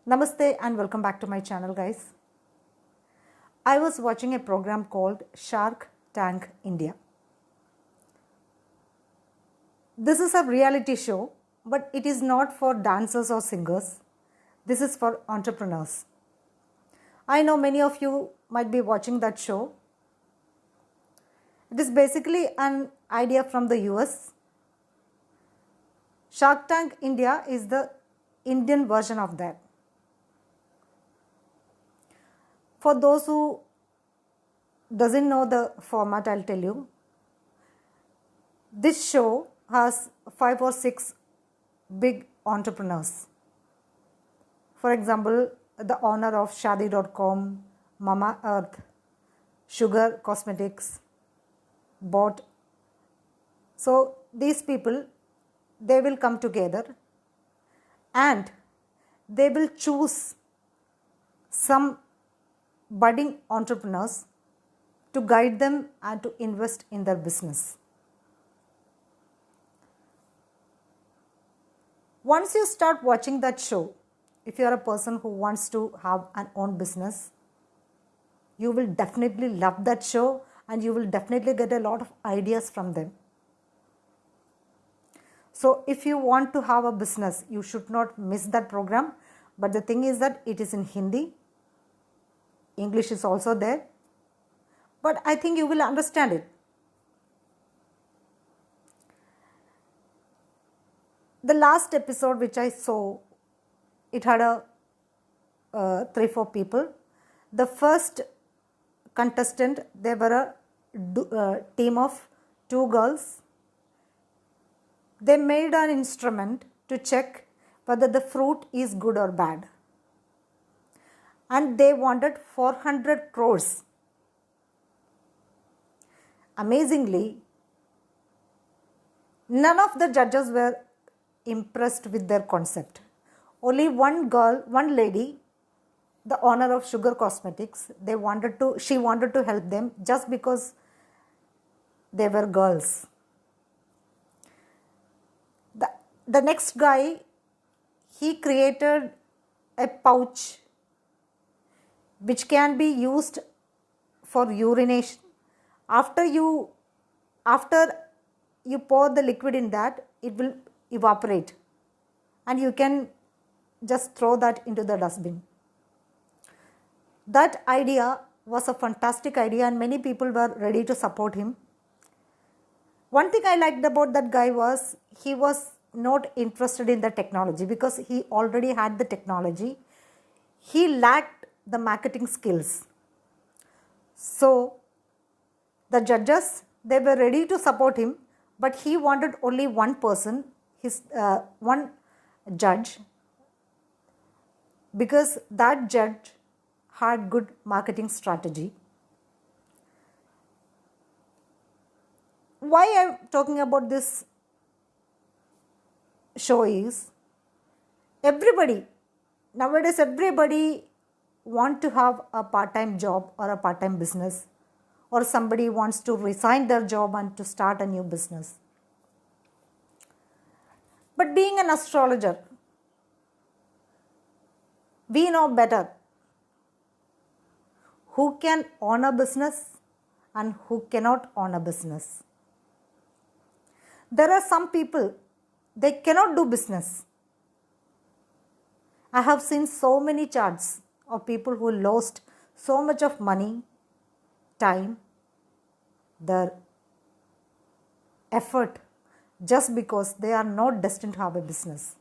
Namaste and welcome back to my channel, guys. I was watching a program called Shark Tank India. This is a reality show, but it is not for dancers or singers. This is for entrepreneurs. I know many of you might be watching that show. It is basically an idea from the US. Shark Tank India is the Indian version of that. For those who doesn't know the format, I'll tell you. This show has 5 or 6 big entrepreneurs. For example, the owner of Shadi.com, Mama Earth, Sugar Cosmetics, Bot. So these people, they will come together and they will choose some budding entrepreneurs to guide them and to invest in their business. Once you start watching that show, if you are a person who wants to have an own business, you will definitely love that show and you will definitely get a lot of ideas from them. So if you want to have a business, you should not miss that program. But the thing is that it is in Hindi. English is also there. But I think you will understand it. The last episode which I saw, it had 3-4 people. The first contestant, they were a team of 2 girls. They made an instrument to check whether the fruit is good or bad. And they wanted 400 crores. Amazingly, none of the judges were impressed with their concept. Only one girl, one lady, the owner of Sugar Cosmetics, she wanted to help them just because they were girls. The next guy, he created a pouch which can be used for urination. After you pour the liquid in that, it will evaporate and you can just throw that into the dustbin. That idea was a fantastic idea and many people were ready to support him. One thing I liked about that guy was he was not interested in the technology because he already had the technology. He lacked the marketing skills. So the judges, they were ready to support him, but he wanted only one person, one judge, because that judge had good marketing strategy. Why I am talking about this show is, nowadays everybody want to have a part-time job or a part-time business, or somebody wants to resign their job and to start a new business. But being an astrologer, we know better who can own a business and who cannot own a business. There are some people, they cannot do business. I have seen so many charts of people who lost so much of money, time, their effort, just because they are not destined to have a business.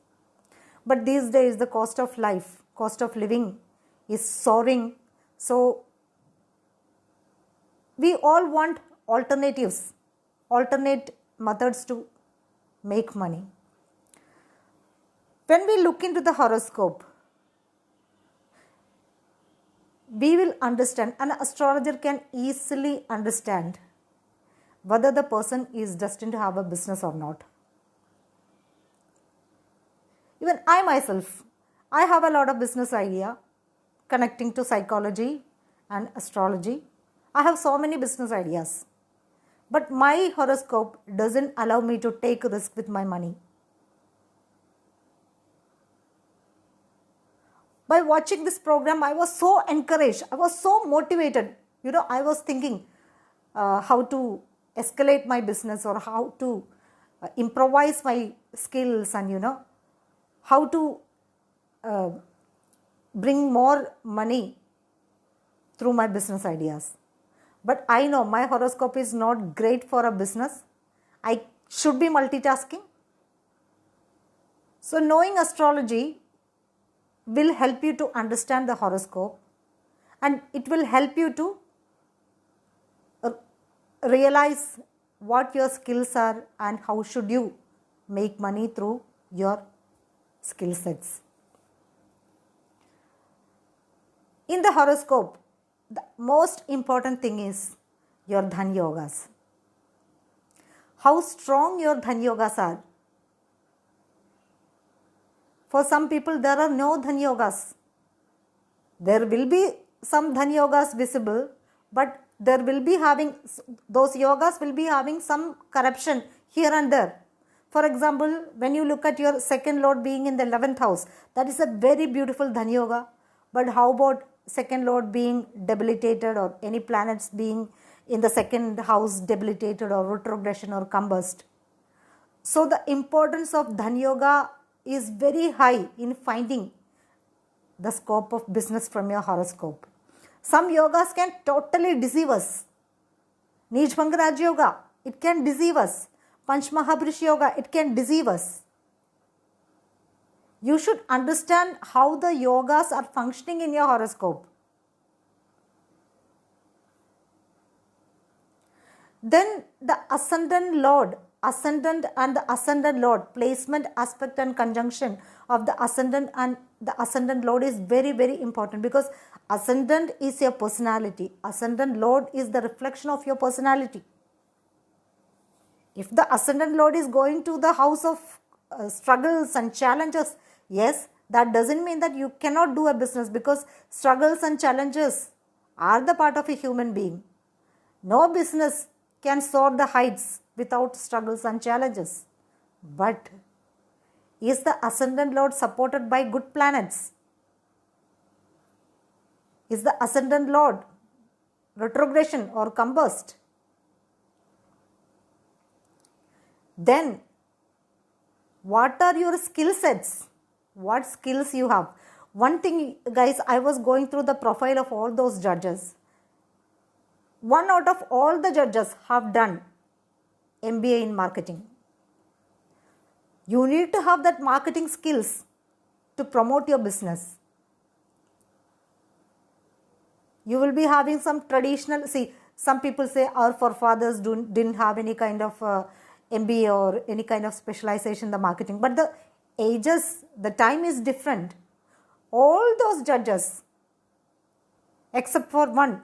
But these days the cost of life, cost of living is soaring. So we all want alternatives, alternate methods to make money. When we look into the horoscope, we will understand, an astrologer can easily understand whether the person is destined to have a business or not. Even I myself, I have a lot of business idea connecting to psychology and astrology. I have so many business ideas. But my horoscope doesn't allow me to take a risk with my money. By watching this program, I was so encouraged. I was so motivated. I was thinking how to escalate my business, or how to improvise my skills, and how to bring more money through my business ideas. But I know my horoscope is not great for a business. I should be multitasking. So knowing astrology will help you to understand the horoscope, and it will help you to realize what your skills are and how should you make money through your skill sets. In the horoscope, the most important thing is your dhan yogas. How strong your dhan yogas are. For some people, there are no dhan yogas. There will be some dhan yogas visible, but there will be those yogas will be having some corruption here and there. For example, when you look at your second lord being in the 11th house, that is a very beautiful dhan yoga. But how about second lord being debilitated, or any planets being in the second house debilitated, or retrogression, or combust? So the importance of dhan yoga is very high in finding the scope of business from your horoscope. Some yogas can totally deceive us. Nijbhanga Raj Yoga, it can deceive us. Panchmahabhrish Yoga, it can deceive us. You should understand how the yogas are functioning in your horoscope. Then the ascendant and the ascendant lord, placement, aspect and conjunction of the ascendant and the ascendant lord is very, very important, because ascendant is your personality. Ascendant lord is the reflection of your personality. If the ascendant lord is going to the house of struggles and challenges, yes, that doesn't mean that you cannot do a business, because struggles and challenges are the part of a human being. No business can soar the heights without struggles and challenges. But is the ascendant lord supported by good planets? Is the ascendant lord retrogression or combust? Then what are your skill sets? What skills you have? One thing, guys, I was going through the profile of all those judges. 1 out of all the judges have done MBA in marketing. You need to have that marketing skills to promote your business. You will be having some traditional, some people say our forefathers didn't have any kind of MBA or any kind of specialization in the marketing. But the ages, the time is different. All those judges, except for one,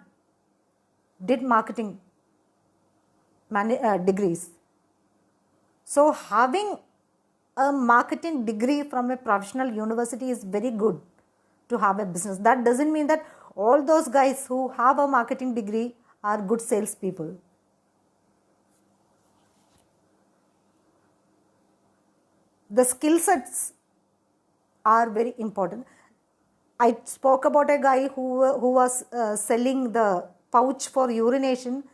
did marketing degrees. So having a marketing degree from a professional university is very good to have a business. That doesn't mean that all those guys who have a marketing degree are good salespeople. The skill sets are very important. I spoke about a guy who was selling the pouch for urination.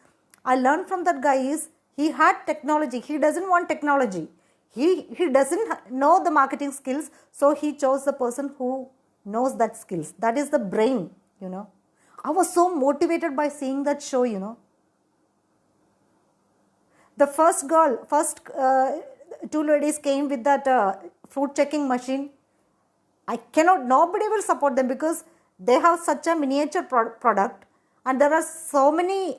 I learned from that guy is he had technology. He doesn't want technology. He doesn't know the marketing skills, so he chose the person who knows that skills. That is the brain, I was so motivated by seeing that show, The first two ladies came with that fruit checking machine. Nobody will support them because they have such a miniature product, and there are so many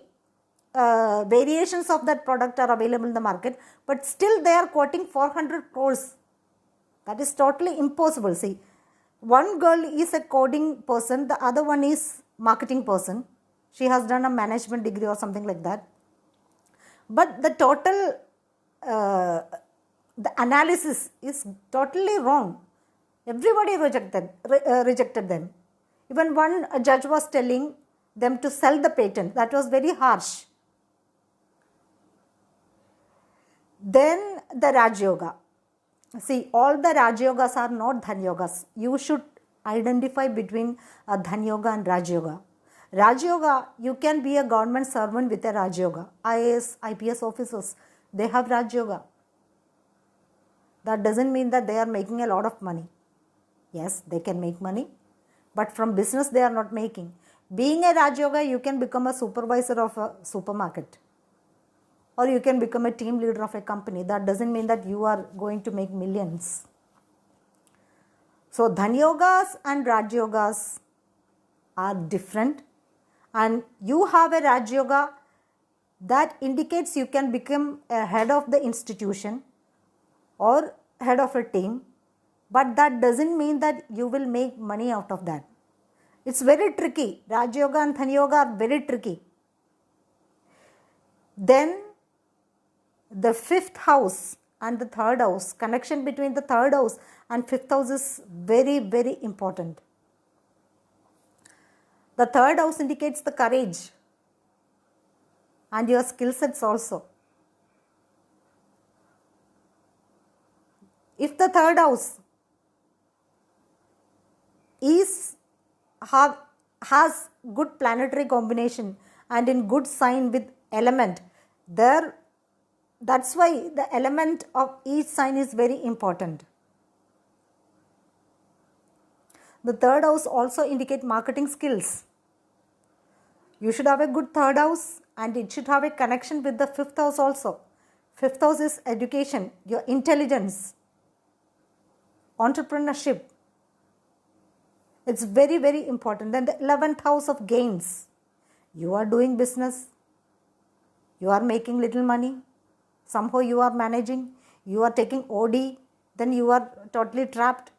variations of that product are available in the market, but still they are quoting 400 crores. That is totally impossible. See, one girl is a coding person, the other one is marketing person. She has done a management degree or something like that. But the total, the analysis is totally wrong. Everybody rejected them. Even one judge was telling them to sell the patent. That was very harsh. Then the Raj Yoga. See, all the Raj Yogas are not Dhan Yogas. You should identify between Dhan Yoga and Raj Yoga. Raj Yoga, you can be a government servant with a Raj Yoga. IAS, IPS officers, they have Raj Yoga. That doesn't mean that they are making a lot of money. Yes, they can make money, but from business they are not making. Being a Raj Yoga, you can become a supervisor of a supermarket, or you can become a team leader of a company. That doesn't mean that you are going to make millions. So Dhan Yogas and Raj Yogas are different, and you have a Raj Yoga that indicates you can become a head of the institution or head of a team, but that doesn't mean that you will make money out of that. It's very tricky. Raj Yoga and Dhan Yoga are very tricky. Then the fifth house and the third house, connection between the third house and fifth house is very, very important. The third house indicates the courage and your skill sets also. If the third house has good planetary combination and in good sign with element, that's why the element of each sign is very important. The third house also indicates marketing skills. You should have a good third house and it should have a connection with the fifth house also. Fifth house is education, your intelligence, entrepreneurship. It's very, very important. Then the 11th house of gains. You are doing business. You are making little money. Somehow you are managing. You are taking OD. Then you are totally trapped.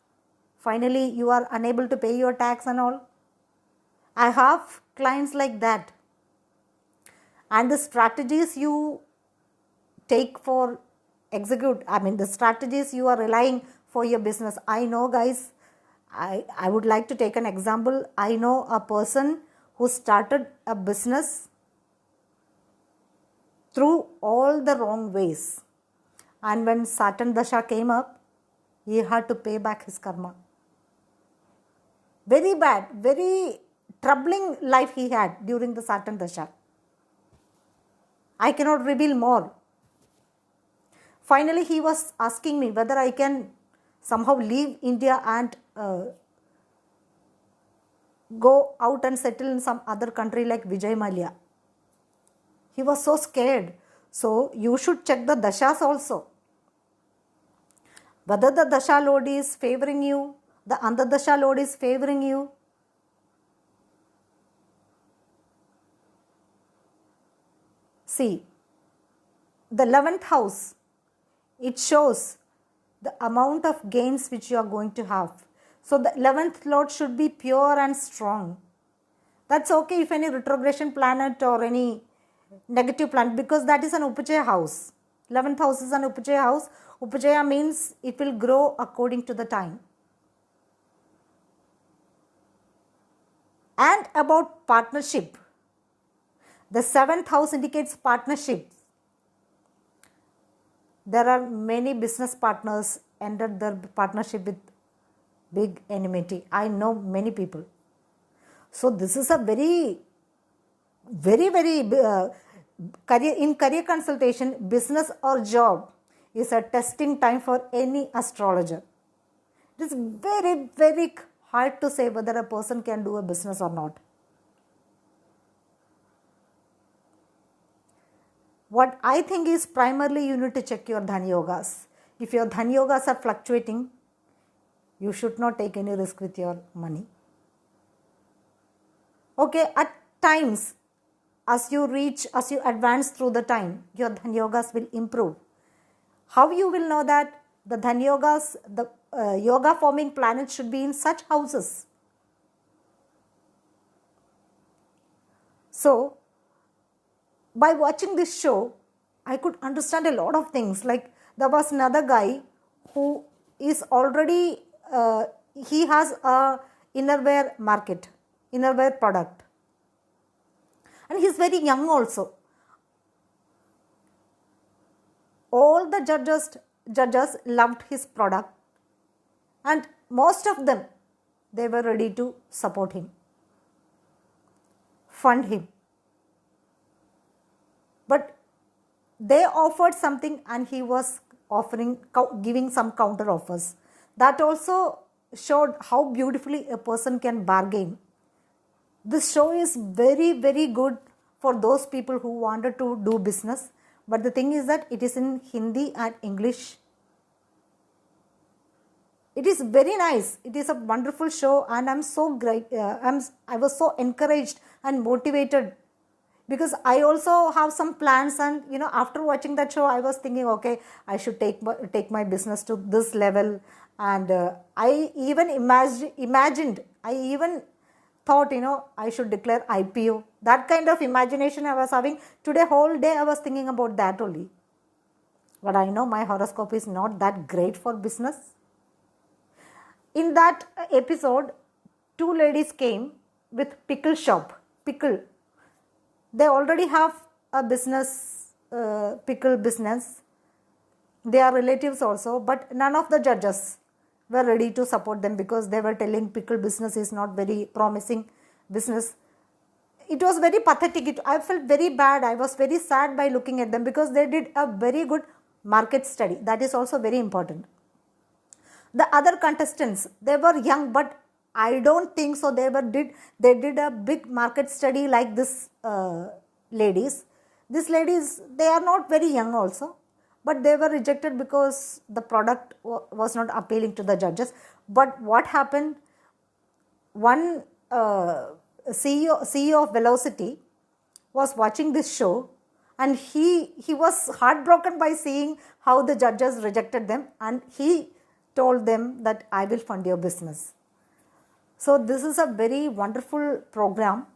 Finally, you are unable to pay your tax and all. I have clients like that. And the strategies you take for the strategies you are relying for your business. I know, guys, I would like to take an example. I know a person who started a business through all the wrong ways. And when Saturn Dasha came up, he had to pay back his karma. Very bad, very troubling life he had during the Saturn Dasha. I cannot reveal more. Finally, he was asking me whether I can somehow leave India and go out and settle in some other country like Vijay Mallya. He was so scared. So you should check the dashas also. Whether the dasha lord is favoring you, the Antardasha lord is favoring you. See, the 11th house, it shows the amount of gains which you are going to have. So the 11th lord should be pure and strong. That's okay if any retrogression planet or any negative planet, because that is an Upajaya house. 11th house is an Upajaya house. Upajaya means it will grow according to the time. And about partnership, the 7th house indicates partnership. There are many business partners ended their partnership with big enmity. I know many people. So this is a very in career consultation, business or job is a testing time for any astrologer. It is very, very hard to say whether a person can do a business or not. What I think is primarily you need to check your Dhan Yogas. If your Dhan Yogas are fluctuating, you should not take any risk with your money. Okay, at times, as you advance through the time, your Dhan Yogas will improve. How you will know that? The Dhan Yogas, the yoga forming planets should be in such houses. So, by watching this show, I could understand a lot of things. Like there was another guy who is already, he has a innerwear market, innerwear product. And he is very young also. All the judges loved his product. And most of them they were ready to support him, fund him. But they offered something and he was giving some counter offers. That also showed how beautifully a person can bargain. This show is very, very good for those people who wanted to do business. But the thing is that it is in Hindi and English. It is very nice. It is a wonderful show, and I'm so great. I was so encouraged and motivated, because I also have some plans, and after watching that show I was thinking, okay, I should take my business to this level. And I even imagined, I even thought, I should declare IPO. That kind of imagination I was having. Today whole day I was thinking about that only. But I know my horoscope is not that great for business. In that episode, two ladies came with pickle shop. Pickle. They already have a business, pickle business. They are relatives also, but none of the judges were ready to support them, because they were telling pickle business is not very promising business. It was very pathetic. I felt very bad. I was very sad by looking at them, because they did a very good market study. That is also very important. The other contestants, they were young, but I don't think so. They did a big market study like this ladies. These ladies, they are not very young also, but they were rejected because the product was not appealing to the judges. But what happened? One CEO of Velocity was watching this show, and he was heartbroken by seeing how the judges rejected them, and he told them that I will fund your business. So this is a very wonderful program.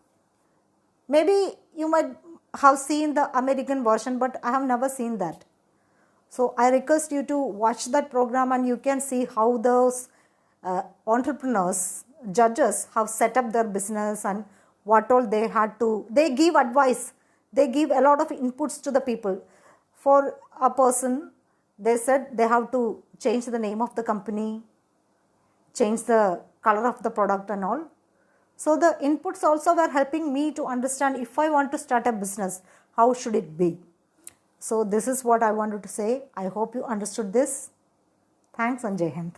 Maybe you might have seen the American version, but I have never seen that. So I request you to watch that program, and you can see how those entrepreneurs, judges have set up their business, and what all they had to. They give advice. They give a lot of inputs to the people. For a person, they said they have to change the name of the company, change the color of the product and all. So the inputs also were helping me to understand, if I want to start a business, how should it be? So this is what I wanted to say. I hope you understood this. Thanks, and Jai Hind.